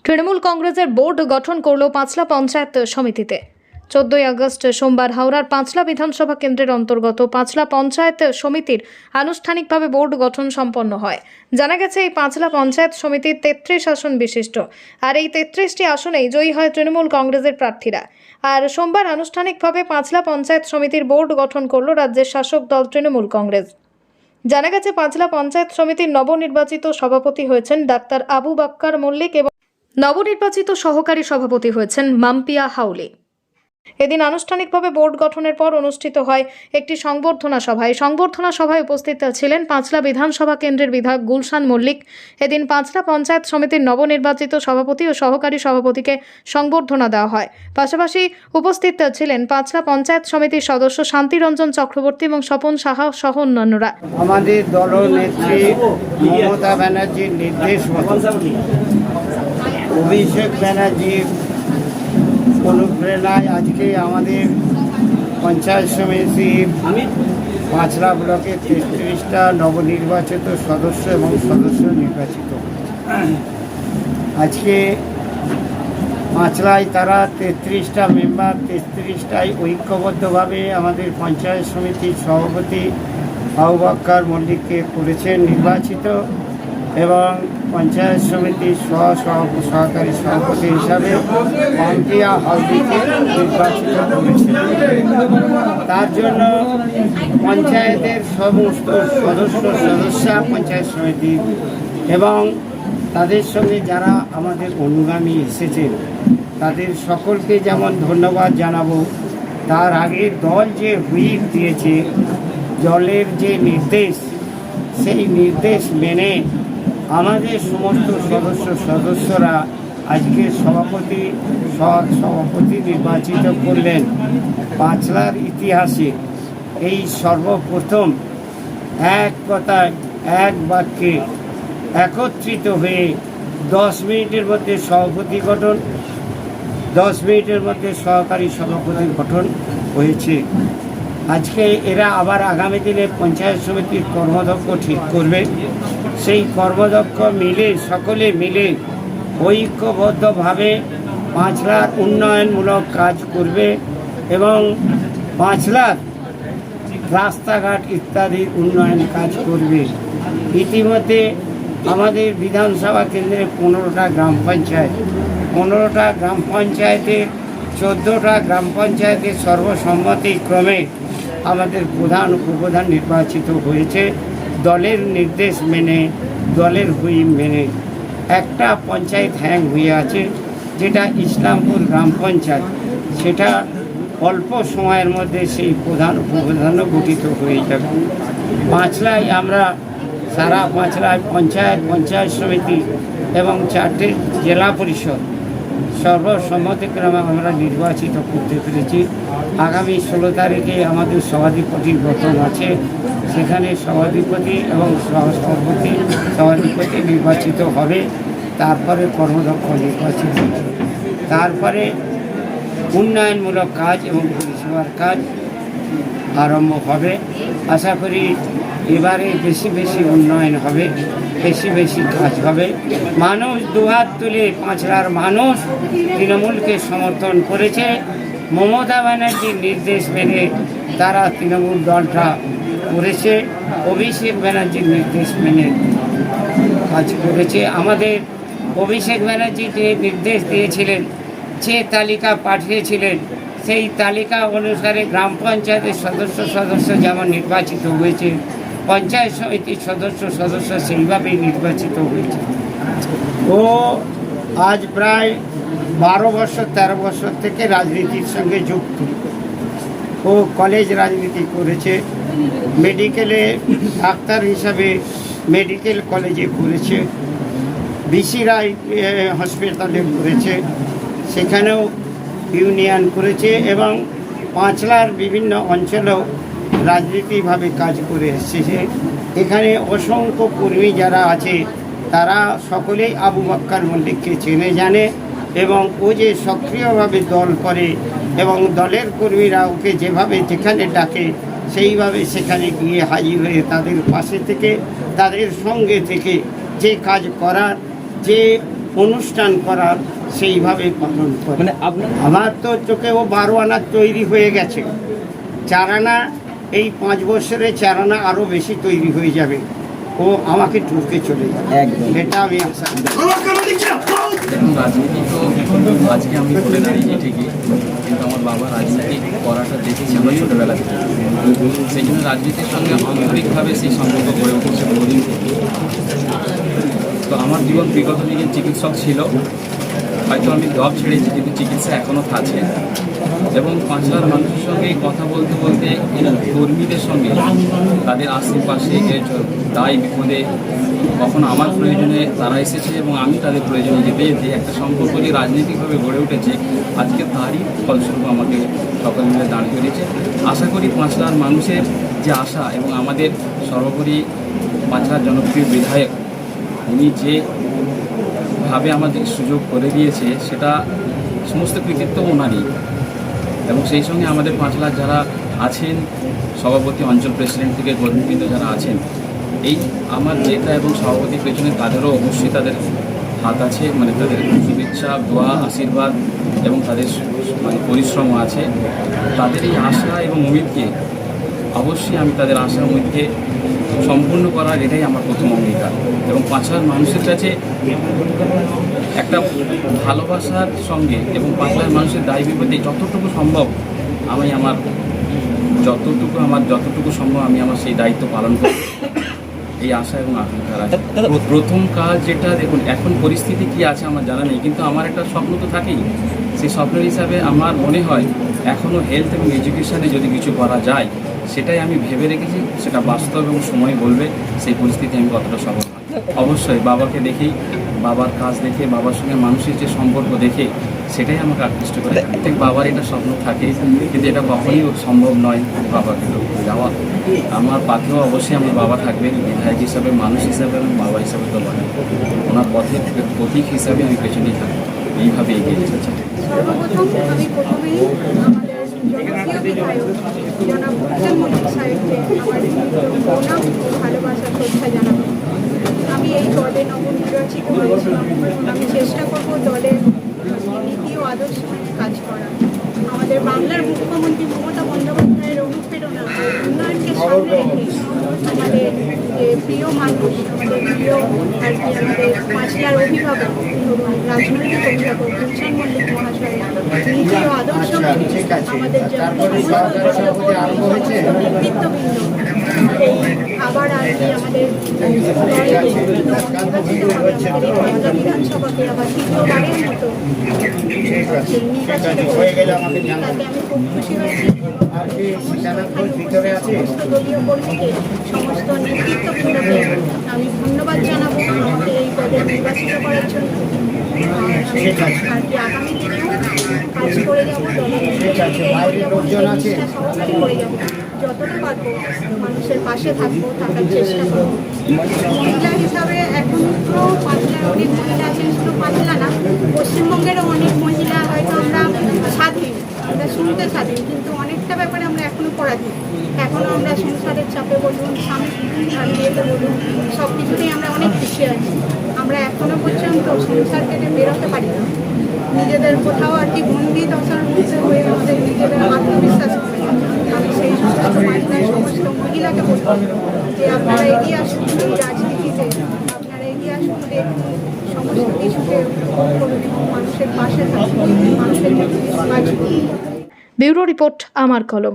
তৃণমূল কংগ্রেসের বোর্ড গঠন করল পাঁচলা পঞ্চায়েত সমিতিতে। 14 আগস্ট সোমবার হাওড়ার পাঁচলা বিধানসভা কেন্দ্রের অন্তর্গত পাঁচলা পঞ্চায়েত সমিতির আনুষ্ঠানিকভাবে বোর্ড গঠন সম্পন্ন হয়। জানা গেছে এই পাঁচলা পঞ্চায়েত সমিতির 33 আসন বিশিষ্ট, আর এই 33টি আসনেই জয়ী হয় তৃণমূল কংগ্রেসের প্রার্থীরা। আর সোমবার আনুষ্ঠানিকভাবে পাঁচলা পঞ্চায়েত সমিতির বোর্ড গঠন করল রাজ্যের শাসক দল তৃণমূল কংগ্রেস। জানা গেছে পাঁচলা পঞ্চায়েত সমিতির নবনির্বাচিত সভাপতি হয়েছেন ডাক্তার আবু বাক্কার মল্লিক এবং নবনির্বাচিত সহকারী সভাপতি হয়েছেন মাম্পিয়া হাউলি। এদিন আনুষ্ঠানিকভাবে বোর্ড গঠনের পর অনুষ্ঠিত হয় একটি সংবর্ধনা সভা। এই সংবর্ধনা সভায় উপস্থিত ছিলেন পাঁচলা বিধানসভা কেন্দ্রের বিধায়ক গুলশান মল্লিক। এদিন পাঁচলা পঞ্চায়েত সমিতির নবনির্বাচিত সভাপতি ও সহকারী সভাপতিকে সংবর্ধনা দেওয়া হয়। পাশাপাশি উপস্থিত ছিলেন পাঁচলা পঞ্চায়েত সমিতির সদস্য শান্তিরঞ্জন চক্রবর্তী এবং স্বপন সাহা সহ অন্যান্যরা। আমাদের দলনেত্রী মমতা ব্যানার্জির নির্দেশ মতো অভিষেক ব্যানার্জির অনুপ্রেরণায় আজকে আমাদের পঞ্চায়েত সমিতির পাঁচলা ব্লকের 33টা নবনির্বাচিত সদস্য এবং সদস্য নির্বাচিত। আজকে পাঁচলায় তারা 33টা মেম্বার 33টাই ঐক্যবদ্ধভাবে আমাদের পঞ্চায়েত সমিতির সভাপতি আবু বাক্কার মল্লিককে করেছেন নির্বাচিত, এবং পঞ্চায়েত সমিতির সহকারী সভাপতি হিসাবে মাম্পিয়া হাউলিকে নির্বাচিত করেছেন। তার জন্য পঞ্চায়েতের সমস্ত সদস্যা পঞ্চায়েত সমিতি এবং তাদের সঙ্গে যারা আমাদের অনুগামী এসেছেন তাদের সকলকে যেমন ধন্যবাদ জানাবো, তার আগে দল যে হুইপ দিয়েছে, দলের যে নির্দেশ, সেই নির্দেশ মেনে আমাদের সমস্ত সদস্যরা আজকে সভাপতি নির্বাচিত করলেন। পাঁচলার ইতিহাসে এই সর্বপ্রথম এক কথায় এক বাক্যে একত্রিত হয়ে 10 মিনিটের মধ্যে সভাপতি গঠন, 10 মিনিটের মধ্যে সহকারী সভাপতি গঠন হয়েছে। আজকে এরা আবার আগামী দিনে পঞ্চায়েত সমিতির কর্মদক্ষ ঠিক করবে। সেই কর্মদক্ষ মিলে সকলে মিলে ঐক্যবদ্ধভাবে পাঁচলার উন্নয়নমূলক কাজ করবে এবং পাঁচলার রাস্তাঘাট ইত্যাদি উন্নয়ন কাজ করবে। ইতিমধ্যে আমাদের বিধানসভা কেন্দ্রে 15টা গ্রাম পঞ্চায়েত, 15টা গ্রাম পঞ্চায়েতে 14টা গ্রাম পঞ্চায়েতের সর্বসম্মতিক্রমে আমাদের প্রধান উপপ্রধান নির্বাচিত হয়েছে দলের নির্দেশ মেনে, দলের হুইপ মেনে। একটা পঞ্চায়েত হ্যাং হয়ে আছে, যেটা ইসলামপুর গ্রাম পঞ্চায়েত, সেটা অল্প সময়ের মধ্যে সেই প্রধান উপপ্রধানও গঠিত হয়ে যাবে। পাঁচলায় আমরা সারা পাঁচলায় পঞ্চায়েত সমিতি এবং 4টে জেলা পরিষদ সর্বসম্মতিক্রমে আমরা নির্বাচিত করতে পেরেছি। আগামী 16 তারিখে আমাদের সভাধিপতি গঠন আছে, সেখানে সভাধিপতি এবং সভাধিপতি নির্বাচিত হবে। তারপরে কর্মদক্ষ নির্বাচিত হবে, তারপরে উন্নয়নমূলক কাজ এবং পরিষেবার কাজ আরম্ভ হবে। আশা করি এবারে বেশি বেশি উন্নয়ন হবে, বেশি বেশি কাজ হবে। মানুষ দুহাত তুলে পাঁচলার মানুষ তৃণমূলকে সমর্থন করেছে। মমতা ব্যানার্জির নির্দেশ মেনে তারা তৃণমূল দলটা করেছে, অভিষেক ব্যানার্জির নির্দেশ মেনে কাজ করেছে। আমাদের অভিষেক ব্যানার্জি যে নির্দেশ দিয়েছিলেন, যে তালিকা পাঠিয়েছিলেন, সেই তালিকা অনুসারে গ্রাম পঞ্চায়েতের সদস্য যেমন নির্বাচিত হয়েছে, পঞ্চায়েত সমিতির সদস্য সেইভাবেই নির্বাচিত হয়েছে। ও আজ প্রায় 13 বছর থেকে রাজনীতির সঙ্গে যুক্ত। ও কলেজ রাজনীতি করেছে, মেডিকেলে ডাক্তার হিসাবে মেডিকেল কলেজে করেছে, বিসি রায় হসপিটালে করেছে, সেখানেও ইউনিয়ন করেছে এবং পাঁচলার বিভিন্ন অঞ্চলেও রাজনীতিভাবে কাজ করে এসেছে। এখানে অসংখ্য কর্মী যারা আছে তারা সকলেই আবু বাক্কার মল্লিককে চেনে জানে, এবং ও যে সক্রিয়ভাবে দল করে এবং দলের কর্মীরা ওকে যেভাবে যেখানে ডাকে সেইভাবে সেখানে গিয়ে হাজির হয়ে তাদের পাশে থেকে, তাদের সঙ্গে থেকে যে কাজ করার, যে অনুষ্ঠান করার সেইভাবে পালন করে। মানে আপনার আমার তো চোখে ও 12 আনা তৈরি হয়ে গেছে, 4 আনা এই 5 বছরে 4 আনা আরও বেশি তৈরি হয়ে যাবে, ও আমাকে ঢুকে চলে যাবে, একদম। এটা আমি আশা করি। দেখুন, রাজনীতি তো আজকে আমি করে দাঁড়িয়েছি ঠিকই, কিন্তু আমার বাবা রাজনীতি করাটা দেখেছি আমরা ছোটোবেলা থেকে। সেই জন্য রাজনীতির সঙ্গে আন্তরিকভাবে সেই সম্পর্ক গড়ে উঠেছে বহুদিন থেকে। তো আমার জীবন বিগত দিকে চিকিৎসক ছিল, হয়তো আমি জব ছেড়েছি কিন্তু চিকিৎসা এখনও আছে। এবং পাঁচলার মানুষের সঙ্গে কথা বলতে বলতে কর্মীদের সঙ্গে তাদের আশেপাশে দায় বিপদে কখনো আমার প্রয়োজনে তারা এসেছে এবং আমি তাদের প্রয়োজনে যেতে যেতে একটা সম্পর্ক যে রাজনৈতিকভাবে গড়ে উঠেছে, আজকে তারই ফলস্বরূপ আমাকে সকল মিলে দাঁড় করিয়েছে। আশা করি পাঁচলার মানুষের যে আশা এবং আমাদের সর্বোপরি পাঁচলার জনপ্রিয় বিধায়ক উনি যেভাবে আমাদের সুযোগ করে দিয়েছে সেটা সমস্ত কৃতিত্ব ওনারই। এবং সেই সঙ্গে আমাদের পাঁচলার যারা আছেন, সভাপতি, অঞ্চল প্রেসিডেন্ট থেকে কর্মীবৃন্দ যারা আছেন, এই আমার জেতা এবং সভাপতির পেছনে তাদেরও অবশ্যই তাদের হাত আছে, মানে তাদের শুভেচ্ছা, দোয়া, আশীর্বাদ এবং তাদের মানে পরিশ্রম আছে। তাদের এই আশা এবং উম্মিদকে অবশ্যই আমি তাদের আশা উম্মিদকে সম্পূর্ণ করার এটাই আমার প্রথম অঙ্গীকার। এবং পাঁচলার মানুষের কাছে একটা ভালোবাসার সঙ্গে এবং পাঁচলার মানুষের দায় বিপদে যতটুকু সম্ভব আমি আমার যতটুকু সম্ভব আমি আমার সেই দায়িত্ব পালন করি, এই আশা এবং আকাঙ্ক্ষা আছে। প্রথম কাজ যেটা, দেখুন এখন পরিস্থিতি কী আছে আমার জানা নেই, কিন্তু আমার একটা স্বপ্ন তো থাকেই। সেই স্বপ্নের হিসাবে আমার মনে হয় এখনও হেলথ এবং এডুকেশানে যদি কিছু করা যায় সেটাই আমি ভেবে রেখেছি। সেটা বাস্তব এবং সময় বলবে সেই পরিস্থিতি আমি কতটা সফল হয়। অবশ্যই বাবাকে দেখেই, বাবার কাজ দেখে, বাবার সঙ্গে মানুষের যে সম্পর্ক দেখে সেটাই আমাকে আকৃষ্ট করে। প্রত্যেক বাবার এটা স্বপ্ন থাকে, কিন্তু এটা কখনই সম্ভব নয় বাবাকে যাওয়া। আমার পাথেও অবশ্যই আমার বাবা থাকবেন, বিধায়ক হিসাবে, মানুষ হিসাবে এবং বাবা হিসাবে তো বলেন। ওনার পথের প্রতীক হিসাবে আমি পেছনেই থাকবো, এইভাবে এগিয়ে যেতে চাই। সর্বপ্রথম আমি প্রথমেই আমাদের জনপ্রিয় বিধায়ক জনাব উত্তম মল্লিক সাহেবকে আমার প্রণাম ও ভালোবাসা শ্রদ্ধা জানাবো। আমি এই দলে নবনির্বাচিত হয়েছিলাম। আমি চেষ্টা করব দলের নীতি ও আদর্শ কাজ করা। আমাদের বাংলার মুখ্যমন্ত্রী মমতা বন্দ্যোপাধ্যায়ের অনুপ্রেরণা ও উন্নয়নকে সামনে রেখে আমাদের যে প্রিয় মানুষ, আমাদের প্রিয় আর কি আমাদের পাঁচলার অভিভাবক, ধরুন রাজনৈতিক অভিভাবক উত্তম মল্লিক মহাশয় নীতি ও আদর্শ আমাদের নেতৃত্ববৃন্দ এই আবার আর কি আমাদের বিধানসভাকে আবার তৃতীয়বারের মতো নির্বাচিত হয়েছে, তাতে আমি খুব খুশি হয়েছি। সমস্ত দলীয় কর্মীকে, সমস্ত নেতৃত্ববৃন্দকে আমি ধন্যবাদ জানাবো আমাকে এই পদে নির্বাচিত করার জন্য। আর কি আগামী দিনেও কাজ করে যাবো, সহকারী করে যাবো, যতটা পারবো মানুষের পাশে থাকবো, থাকার চেষ্টা করবো। মহিলা হিসাবে এখন তো পাঁচলার অনেক মহিলা আছেন, শুধু পাঁচলা না, পশ্চিমবঙ্গেরও অনেক মহিলা হয়তো আমরা স্বাধীন, আমরা শুনতে স্বাধীন, কিন্তু অনেকটা ব্যাপারে আমরা এখনও পরাধীন। এখনও আমরা সংসারের চাপে বলুন, স্বামী আর বিয়েতে বলুন, সব কিছুতেই আমরা অনেক পিছিয়ে আছি। আমরা এখনও পর্যন্ত সংসার কেটে বেরোতে পারি না, নিজেদের কোথাও আর কি বন্দি দশার মধ্যে হয়ে আমাদের নিজেদের আত্মবিশ্বাস করে। আমি সেই সমস্ত মহিলার সমস্ত মহিলাকে বলব যে আপনারা এগিয়ে আসুন এই রাজনীতিতে, আপনারা এগিয়ে আসুন, দেখুন সমস্ত কিছুকে করুন এবং মানুষের পাশে থাকুন, মানুষের জন্য কাজ করুন। ব্যুরো রিপোর্ট, আমার কলম।